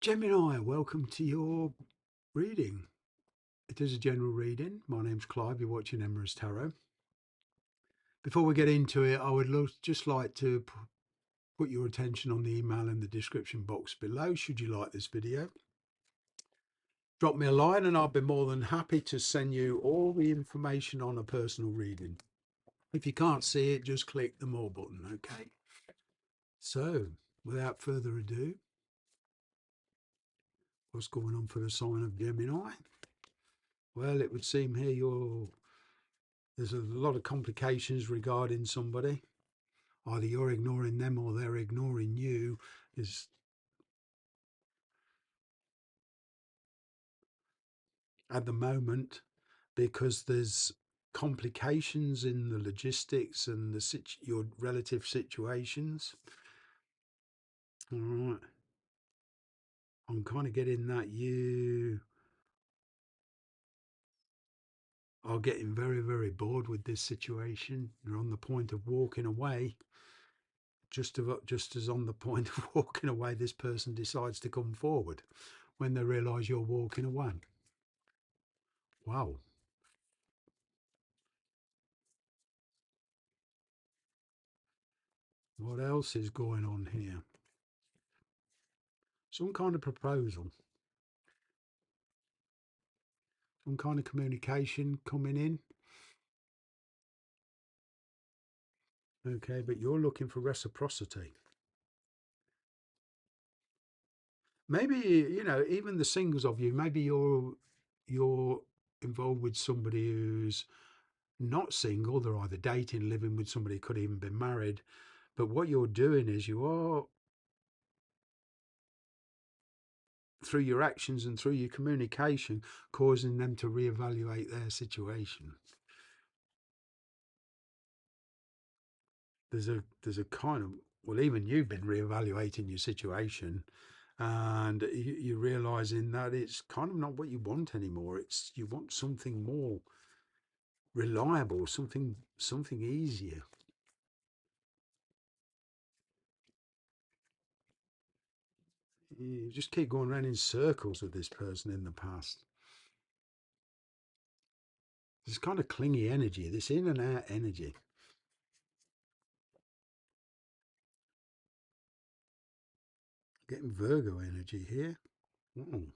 Gemini, welcome to your reading. It is a general reading. My name's Clive. You're watching Emma's Tarot. Before we get into it, I would just like to put your attention on the email in the description box below. Should you like this video, drop me a line and I'll be more than happy to send you all the information on a personal reading. If you can't see it, just click the more button, okay? So, without further ado, what's going on for the sign of Gemini? Well, it would seem here there's a lot of complications regarding somebody. Either you're ignoring them or they're ignoring you. Is at the moment, because there's complications in the logistics and your relative situations. All right, I'm kind of getting that you are getting very, very bored with this situation. You're on the point of walking away. Just as on the point of walking away, this person decides to come forward when they realise you're walking away. Wow. What else is going on here? Some kind of proposal, some kind of communication coming in. Okay, but you're looking for reciprocity. Maybe, even the singles of you, maybe you're involved with somebody who's not single. They're either dating, living with somebody, could even be married. But what you're doing is you are, through your actions and through your communication, causing them to reevaluate their situation. There's a kind of, well, even you've been reevaluating your situation, and you're realizing that it's kind of not what you want anymore. It's, you want something more reliable, something easier. You just keep going around in circles with this person in the past. This kind of clingy energy, this in and out energy. Getting Virgo energy here. Mm.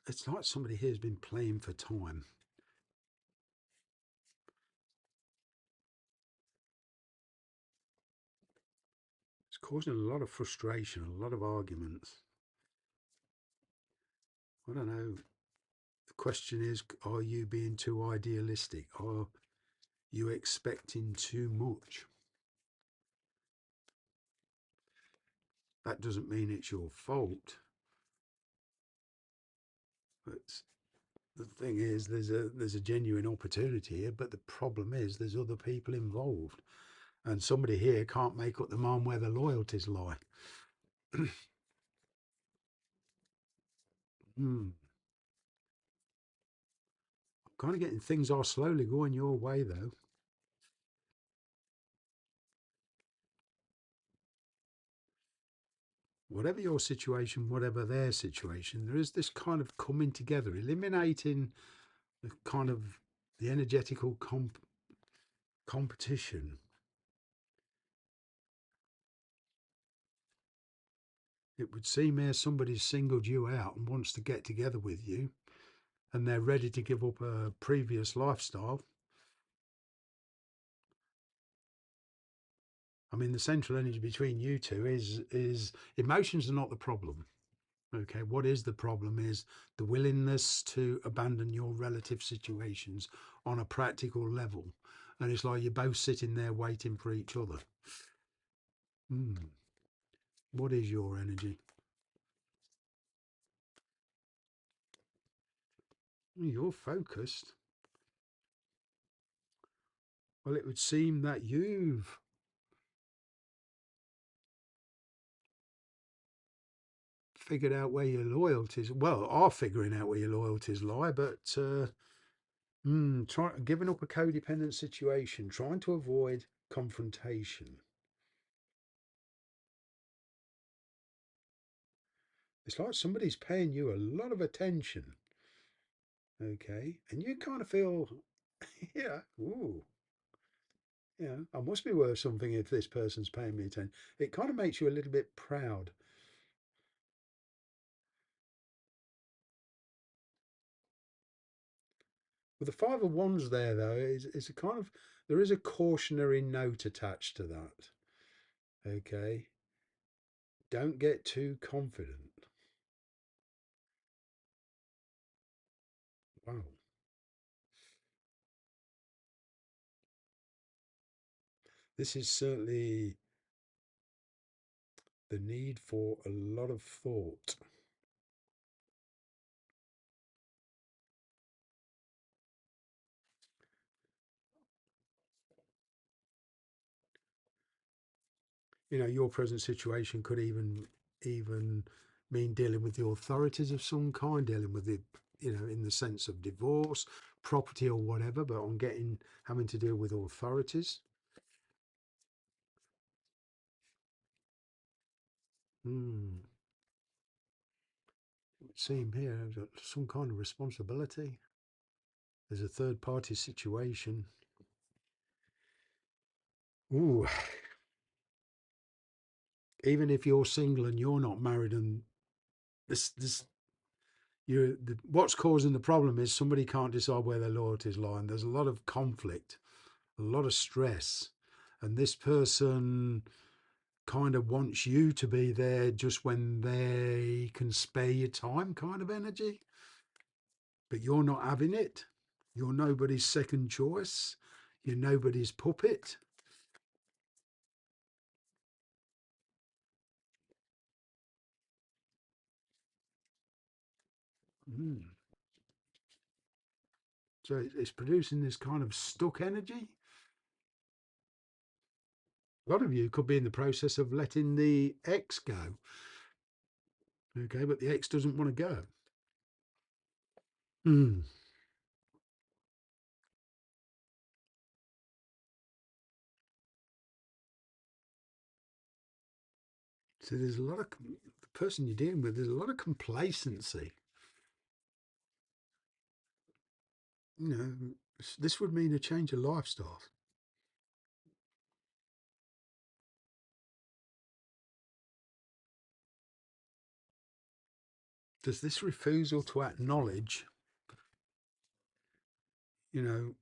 It's like somebody here has been playing for time. It's causing a lot of frustration, a lot of arguments. I don't know. The question is, are you being too idealistic? Are you expecting too much? That doesn't mean it's your fault. But the thing is, there's a genuine opportunity here, but the problem is there's other people involved. And somebody here can't make up their mind where their loyalties lie. Hmm. Kind of getting things are slowly going your way, though. Whatever your situation, whatever their situation, there is this kind of coming together, eliminating the kind of the energetical competition. It would seem here somebody's singled you out and wants to get together with you, and they're ready to give up a previous lifestyle. I mean, the central energy between you two is emotions are not the problem. Okay, what is the problem is the willingness to abandon your relative situations on a practical level. And it's like you're both sitting there waiting for each other. What is your energy? You're focused. Well, it would seem that you've figured out where your loyalties, well, are figuring out where your loyalties lie, but giving up a codependent situation, trying to avoid confrontation. It's like somebody's paying you a lot of attention, okay, and you kind of feel, yeah, ooh, yeah, I must be worth something if this person's paying me attention. It kind of makes you a little bit proud. With the Five of Wands there, though, is a kind of, there is a cautionary note attached to that. Okay, don't get too confident. Wow, this is certainly the need for a lot of thought. You know, your present situation could even mean dealing with the authorities of some kind, dealing with the, you know, in the sense of divorce, property, or whatever. But on getting having to deal with authorities. Hmm. It would seem here some kind of responsibility. There's a third party situation. Ooh, even if you're single and you're not married, and this what's causing the problem is somebody can't decide where their loyalties lie, and there's a lot of conflict, a lot of stress, and this person kind of wants you to be there just when they can spare your time, kind of energy, but you're not having it. You're nobody's second choice. You're nobody's puppet. Mm. So it's producing this kind of stuck energy. A lot of you could be in the process of letting the ex go, okay, but the ex doesn't want to go. Mm. So there's a lot of the person you're dealing with. There's a lot of complacency. You know, this would mean a change of lifestyle. Does this refusal to acknowledge, you know,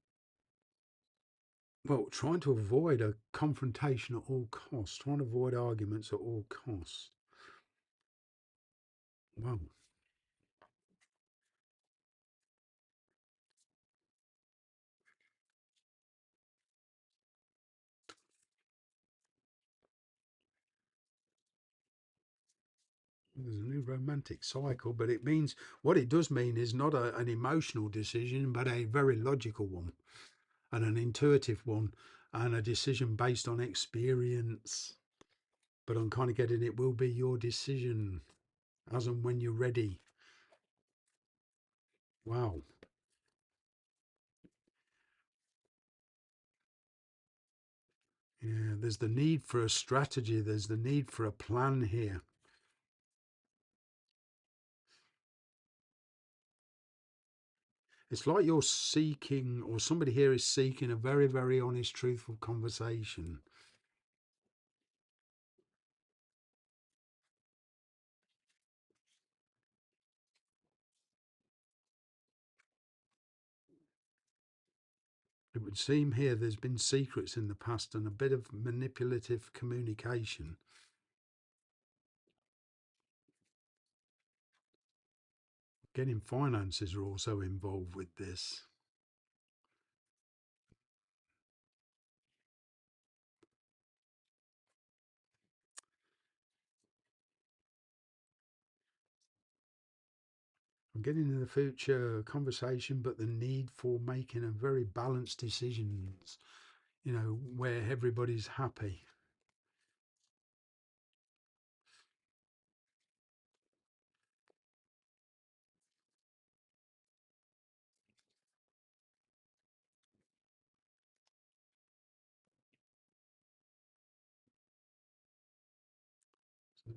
well, trying to avoid a confrontation at all costs, trying to avoid arguments at all costs. Well, there's a new romantic cycle, but it means what it does mean is not an emotional decision, but a very logical one and an intuitive one and a decision based on experience. But I'm kind of getting it will be your decision as and when you're ready. Wow. Yeah, there's the need for a strategy, there's the need for a plan here. It's like you're seeking, or somebody here is seeking, a very, very honest, truthful conversation. It would seem here there's been secrets in the past and a bit of manipulative communication. Getting finances are also involved with this. I'm getting in the future conversation, but the need for making a very balanced decisions, you know, where everybody's happy.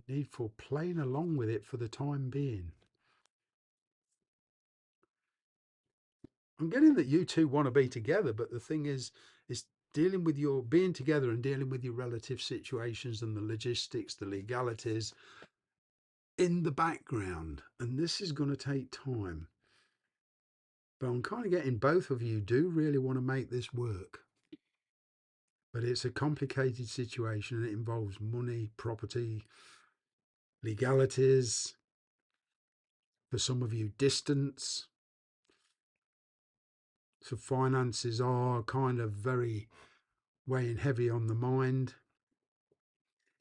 need for playing along with it for the time being. I'm getting that you two want to be together, but the thing is dealing with your being together and dealing with your relative situations and the logistics, the legalities in the background. And this is going to take time. But I'm kind of getting both of you do really want to make this work. But it's a complicated situation and it involves money, property, legalities. For some of you, distance. So finances are kind of very weighing heavy on the mind.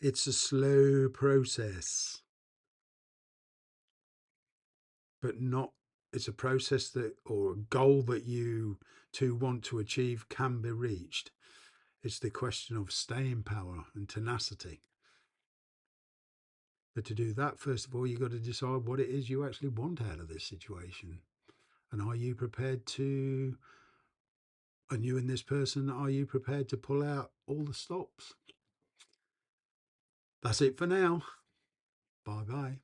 It's a slow process, but not, it's a process that, or a goal that you two want to achieve can be reached. It's the question of staying power and tenacity. But to do that, first of all, you've got to decide what it is you actually want out of this situation. And are you prepared to, and you and this person, are you prepared to pull out all the stops? That's it for now. Bye bye.